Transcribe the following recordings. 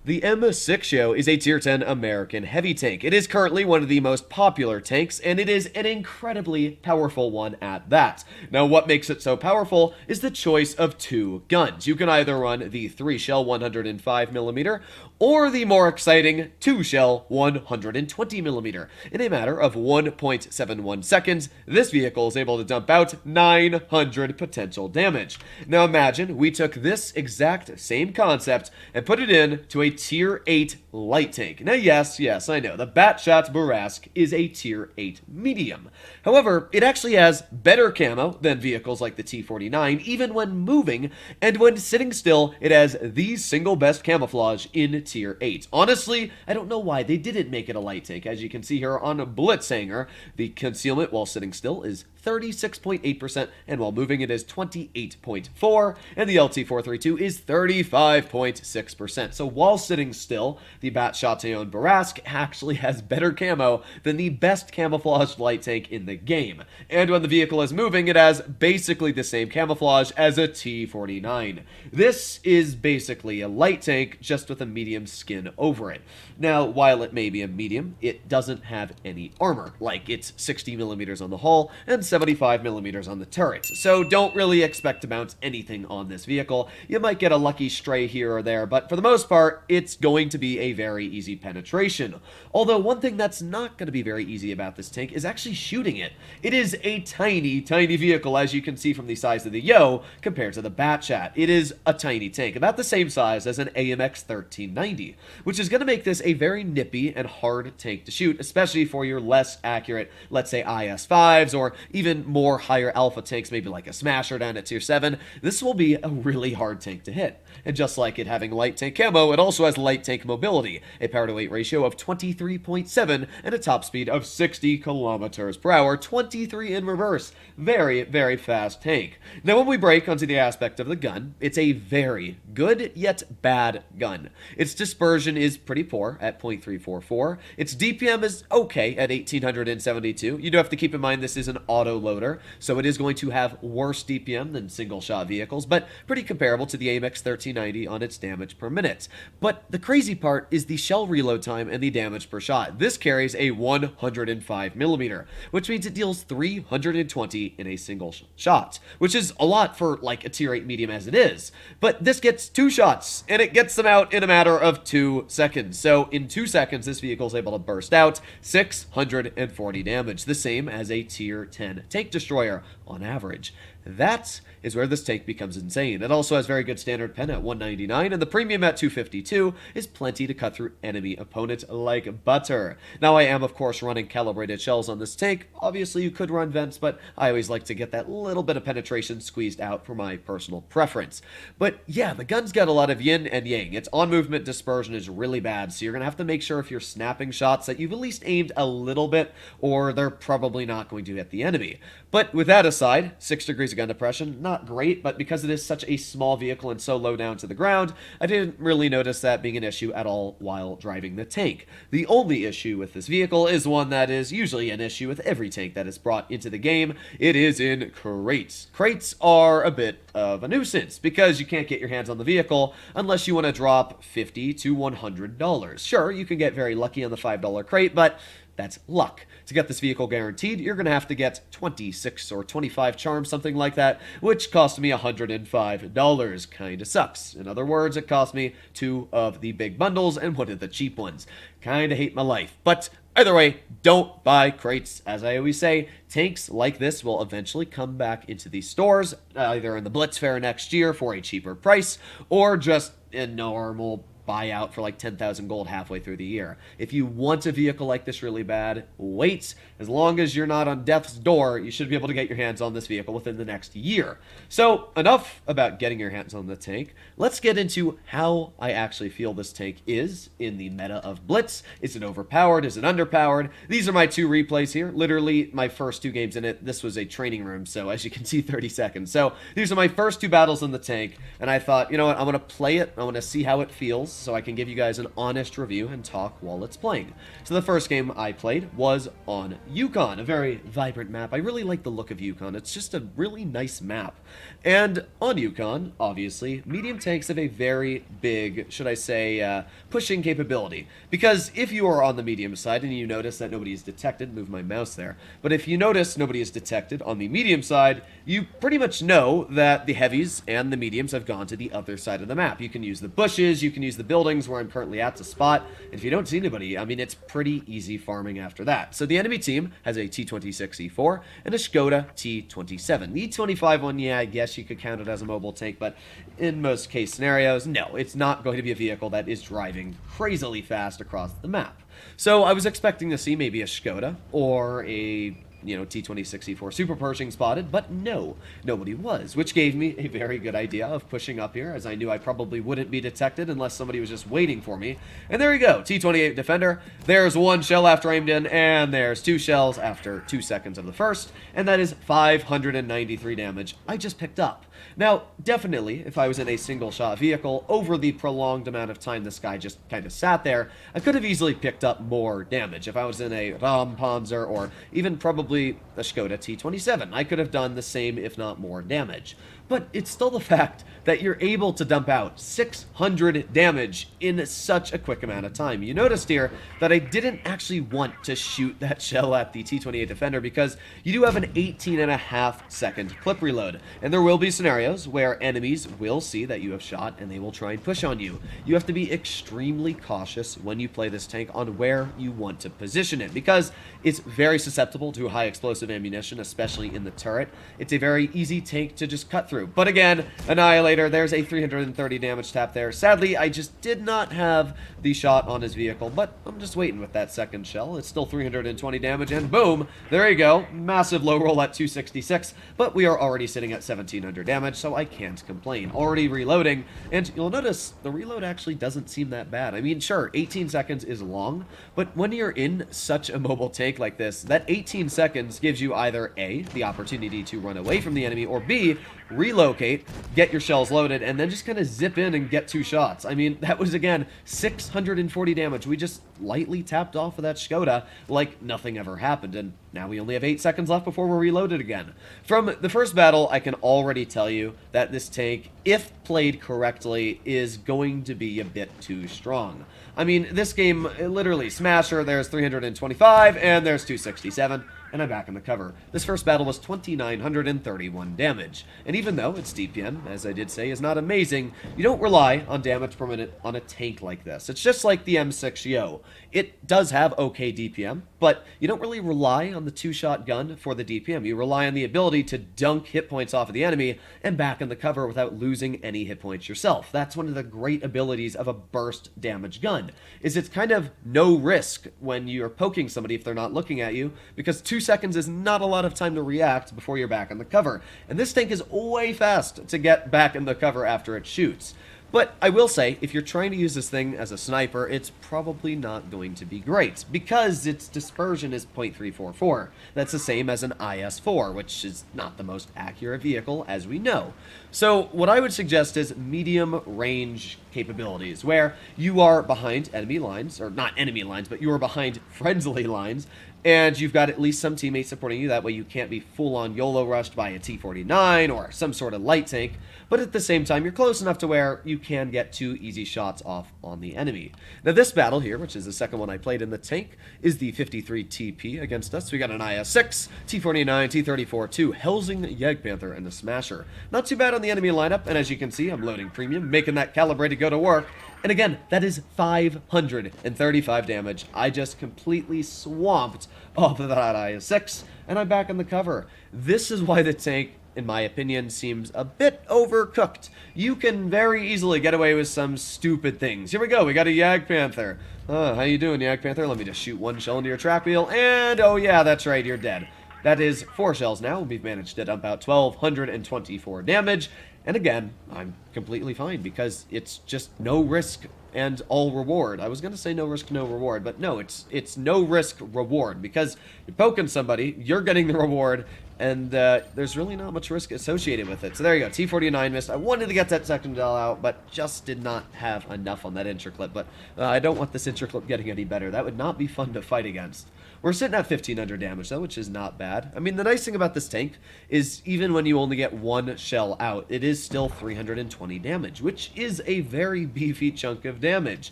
The M6 is a Tier 10 American heavy tank. It is currently one of the most popular tanks, and it is an incredibly powerful one at that. Now, what makes it so powerful is the choice of two guns. You can either run the 3-shell 105mm or the more exciting 2-shell 120mm. In a matter of 1.71 seconds, this vehicle is able to dump out 900 potential damage. Now imagine we took this exact same concept and put it in to a Tier 8 light tank. Now yes, I know, the Bat Châtillon Bourrasque is a Tier 8 medium. However, it actually has better camo than vehicles like the T-49, even when moving, and when sitting still, it has the single best camouflage in Tier 8. Honestly, I don't know why they didn't make it a light tank. As you can see here on Blitzhanger, the concealment while sitting still is 36.8%, and while moving it is 28.4%, and the LT-432 is 35.6%. So while sitting still, the Bat Châtillon Bourrasque actually has better camo than the best camouflaged light tank in the game. And when the vehicle is moving, it has basically the same camouflage as a T-49. This is basically a light tank, just with a medium skin over it. Now, while it may be a medium, it doesn't have any armor, like it's 60mm on the hull and 75mm on the turret, so don't really expect to bounce anything on this vehicle. You might get a lucky stray here or there, but for the most part, it's going to be a very easy penetration. Although one thing that's not going to be very easy about this tank is actually shooting it. It is a tiny vehicle, as you can see from the size of the Yo, compared to the Bat Chat. It is a tiny tank, about the same size as an AMX 1390, which is going to make this a very nippy and hard tank to shoot, especially for your less accurate, let's say IS-5s, or even more higher alpha tanks, maybe like a Smasher down at Tier 7. This will be a really hard tank to hit. And just like it having light tank camo, it also has light tank mobility, a power to weight ratio of 23.7 and a top speed of 60 kilometers per hour, 23 in reverse. Very fast tank. Now when we break onto the aspect of the gun, it's a very good yet bad gun. Its dispersion is pretty poor at 0.344. Its DPM is okay at 1872. You do have to keep in mind this is an auto loader, so it is going to have worse DPM than single shot vehicles, but pretty comparable to the AMX 1390 on its damage per minute. But the crazy part is the shell reload time and the damage per shot. This carries a 105mm, which means it deals 320 in a single shot, which is a lot for like a Tier 8 medium as it is. But this gets 2 shots, and it gets them out in a matter of 2 seconds. So in 2 seconds, this vehicle is able to burst out 640 damage, the same as a Tier 10 tank destroyer on average. That is where this tank becomes insane. It also has very good standard pen at 199, and the premium at 252 is plenty to cut through enemy opponents like butter. Now, I am, of course, running calibrated shells on this tank. Obviously, you could run vents, but I always like to get that little bit of penetration squeezed out for my personal preference. But yeah, the gun's got a lot of yin and yang. Its on-movement dispersion is really bad, so you're going to have to make sure if you're snapping shots that you've at least aimed a little bit, or they're probably not going to hit the enemy. But with that aside, 6 degrees of gun depression, not great, but because it is such a small vehicle and so low down to the ground, I didn't really notice that being an issue at all while driving the tank. The only issue with this vehicle is one that is usually an issue with every tank that is brought into the game. It is in crates. Crates are a bit of a nuisance because you can't get your hands on the vehicle unless you want to drop $50 to $100. Sure, you can get very lucky on the $5 crate, but that's luck. To get this vehicle guaranteed, you're going to have to get 26 or 25 charms, something like that, which cost me $105. Kinda sucks. In other words, it cost me 2 of the big bundles and 1 of the cheap ones. Kinda hate my life. But either way, don't buy crates. As I always say, tanks like this will eventually come back into these stores, either in the Blitz Fair next year for a cheaper price, or just a normal buyout for like 10,000 gold halfway through the year. If you want a vehicle like this really bad, wait. As long as you're not on death's door, you should be able to get your hands on this vehicle within the next year. So enough about getting your hands on the tank. Let's get into how I actually feel this tank is in the meta of Blitz. Is it overpowered? Is it underpowered? These are my 2 replays here. Literally my first 2 games in it. This was a training room, so as you can see, 30 seconds. So these are my first 2 battles in the tank, and I thought, you know what, I'm going to play it. I want to see how it feels. so I can give you guys an honest review and talk while it's playing. So the first game I played was on Yukon, a very vibrant map. I really like the look of Yukon. It's just a really nice map. And on Yukon, obviously, medium tanks have a very big, should I say, pushing capability. Because if you are on the medium side and you notice that nobody is detected, move my mouse there, but if you notice nobody is detected on the medium side, you pretty much know that the heavies and the mediums have gone to the other side of the map. You can use the bushes, you can use the buildings where I'm currently at to spot, and if you don't see anybody, I mean, it's pretty easy farming after that. So the enemy team has a T-26E4 and a Skoda T-27. The E-25 one, yeah, I guess you could count it as a mobile tank, but in most case scenarios, no, it's not going to be a vehicle that is driving crazily fast across the map. So I was expecting to see maybe a Skoda or a T-26E4 Super Pershing spotted, but no, nobody was, which gave me a very good idea of pushing up here, as I knew I probably wouldn't be detected unless somebody was just waiting for me. And there we go, T-28 Defender. There's one shell after aimed in, and there's two shells after 2 seconds of the first, and that is 593 damage I just picked up. Now, definitely, if I was in a single-shot vehicle, over the prolonged amount of time this guy just kind of sat there, I could have easily picked up more damage. If I was in a Rampanzer or even probably a Skoda T-27, I could have done the same, if not more, damage. But it's still the fact that you're able to dump out 600 damage in such a quick amount of time. You noticed here that I didn't actually want to shoot that shell at the T-28 Defender because you do have an 18.5-second clip reload. And there will be scenarios where enemies will see that you have shot and they will try and push on you. You have to be extremely cautious when you play this tank on where you want to position it because it's very susceptible to high explosive ammunition, especially in the turret. It's a very easy tank to just cut through. But again, Annihilator, there's a 330 damage tap there. Sadly, I just did not have the shot on his vehicle, but I'm just waiting with that second shell. It's still 320 damage, and boom, there you go. Massive low roll at 266, but we are already sitting at 1700 damage, so I can't complain. Already reloading, and you'll notice the reload actually doesn't seem that bad. I mean, sure, 18 seconds is long, but when you're in such a mobile tank like this, that 18 seconds gives you either A, the opportunity to run away from the enemy, or B, relocate, get your shells loaded, and then just kind of zip in and get 2 shots. I mean, that was, again, 640 damage. We just lightly tapped off of that Skoda like nothing ever happened, and now we only have 8 seconds left before we're reloaded again. From the first battle, I can already tell you that this tank, if played correctly, is going to be a bit too strong. I mean, this game, literally, Smasher, there's 325, and there's 267. And I'm back in the cover. This first battle was 2,931 damage. And even though its DPM, as I did say, is not amazing, you don't rely on damage per minute on a tank like this. It's just like the M6 Yo. It does have okay DPM, but you don't really rely on the 2-shot gun for the DPM. You rely on the ability to dunk hit points off of the enemy and back in the cover without losing any hit points yourself. That's one of the great abilities of a burst damage gun, is it's kind of no risk when you're poking somebody if they're not looking at you, because 2 seconds is not a lot of time to react before you're back in the cover. And this tank is way fast to get back in the cover after it shoots. But I will say, if you're trying to use this thing as a sniper, it's probably not going to be great, because its dispersion is 0.344. That's the same as an IS-4, which is not the most accurate vehicle, as we know. So what I would suggest is medium range capabilities, where you are behind enemy lines, or not enemy lines, but you are behind friendly lines, and you've got at least some teammates supporting you. That way you can't be full-on YOLO rushed by a T-49 or some sort of light tank, but at the same time, you're close enough to where you can get 2 easy shots off on the enemy. Now, this battle here, which is the second one I played in the tank, is the 53 TP against us. We got an IS-6, T-49, T-34, 2 Helsing Jagdpanther, and the Smasher. Not too bad on the enemy lineup, and as you can see, I'm loading premium, making that calibrated go to work. And again, that is 535 damage. I just completely swamped off of that IS-6, and I'm back in the cover. This is why the tank, in my opinion, seems a bit overcooked. You can very easily get away with some stupid things. Here we go, we got a Jagdpanther. How you doing, Jagdpanther? Let me just shoot 1 shell into your track wheel, and oh yeah, that's right, you're dead. That is 4 shells now. We've managed to dump out 1,224 damage. And again, I'm completely fine because it's just no risk and all reward. I was going to say no risk, no reward, but no, it's no risk reward because you're poking somebody, you're getting the reward, and there's really not much risk associated with it. So there you go, T-49 missed. I wanted to get that second shell out, but just did not have enough on that interclip. But I don't want this interclip getting any better. That would not be fun to fight against. We're sitting at 1,500 damage, though, which is not bad. I mean, the nice thing about this tank is even when you only get one shell out, it is still 320 damage, which is a very beefy chunk of damage.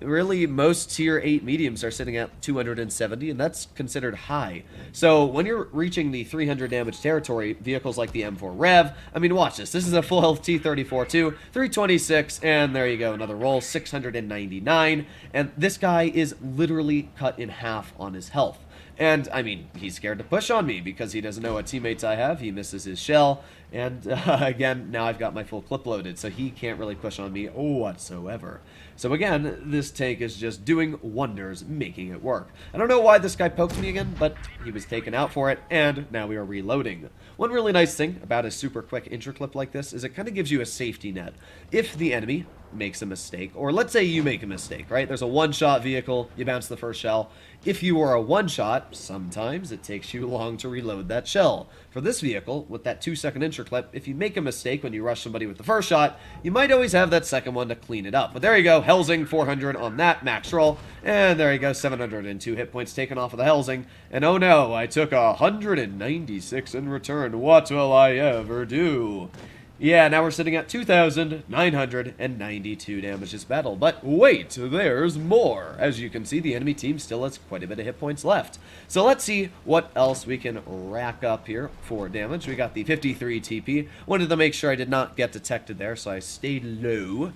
Really, most tier 8 mediums are sitting at 270, and that's considered high. So when you're reaching the 300 damage territory, vehicles like the M4 Rev, I mean, watch this. This is a full health T-34 too, 326, and there you go, another roll, 699. And this guy is literally cut in half on his health. And, I mean, he's scared to push on me because he doesn't know what teammates I have. He misses his shell. And, again, now I've got my full clip loaded, so he can't really push on me whatsoever. So, again, this tank is just doing wonders, making it work. I don't know why this guy poked me again, but he was taken out for it, and now we are reloading. One really nice thing about a super quick interclip like this is it kind of gives you a safety net. If the enemy makes a mistake, or let's say you make a mistake, right? There's a one-shot vehicle, you bounce the first shell. If you are a one-shot, sometimes it takes you long to reload that shell. For this vehicle, with that 2-second interclip, if you make a mistake when you rush somebody with the first shot, you might always have that second one to clean it up. But there you go, Helsing 400 on that max roll, and there you go, 702 hit points taken off of the Helsing. And oh no, I took 196 in return. What will I ever do? Yeah, now we're sitting at 2,992 damage this battle. But wait, there's more. As you can see, the enemy team still has quite a bit of hit points left. So let's see what else we can rack up here for damage. We got the 53 TP. Wanted to make sure I did not get detected there, so I stayed low.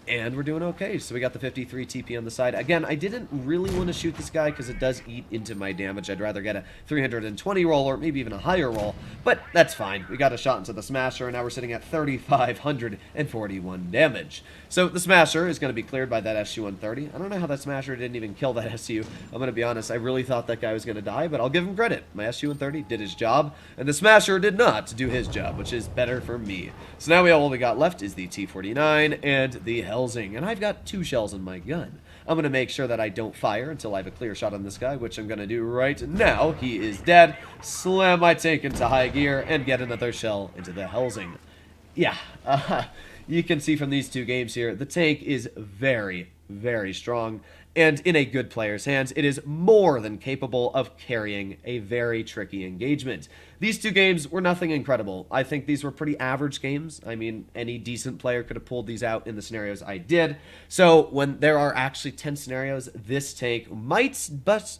And we're doing okay. So we got the 53 TP on the side. Again, I didn't really want to shoot this guy because it does eat into my damage. I'd rather get a 320 roll or maybe even a higher roll. But that's fine. We got a shot into the Smasher, and now we're sitting at 3,541 damage. So the Smasher is going to be cleared by that SU-130. I don't know how that Smasher didn't even kill that SU. I'm going to be honest. I really thought that guy was going to die, but I'll give him credit. My SU-130 did his job, and the Smasher did not do his job, which is better for me. So now all we got left is the T-49 and the Helsing, and I've got 2 shells in my gun. I'm going to make sure that I don't fire until I have a clear shot on this guy, which I'm going to do right now. He is dead. Slam my tank into high gear and get another shell into the Helsing. Yeah, you can see from these 2 games here, the tank is very, very strong. And in a good player's hands, it is more than capable of carrying a very tricky engagement. These 2 games were nothing incredible. I think these were pretty average games. I mean, any decent player could have pulled these out in the scenarios I did. So when there are actually 10 scenarios, this tank might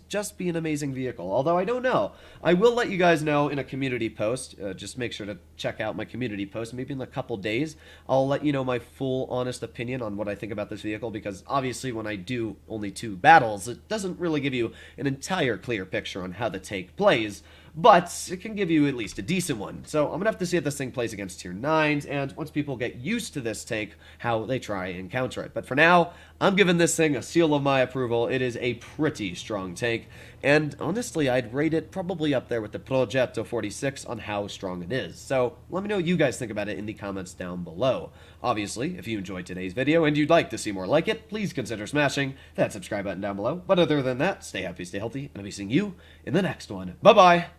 just be an amazing vehicle. Although I don't know. I will let you guys know in a community post. Just make sure to check out my community post. Maybe in a couple days, I'll let you know my full, honest opinion on what I think about this vehicle. Because obviously when I do only 2 battles, it doesn't really give you an entire clear picture on how the tank plays. But it can give you at least a decent one. So I'm going to have to see if this thing plays against tier 9s, and once people get used to this tank, how they try and counter it. But for now, I'm giving this thing a seal of my approval. It is a pretty strong tank, and honestly, I'd rate it probably up there with the Progetto 46 on how strong it is. So let me know what you guys think about it in the comments down below. Obviously, if you enjoyed today's video and you'd like to see more like it, please consider smashing that subscribe button down below. But other than that, stay happy, stay healthy, and I'll be seeing you in the next one. Bye-bye!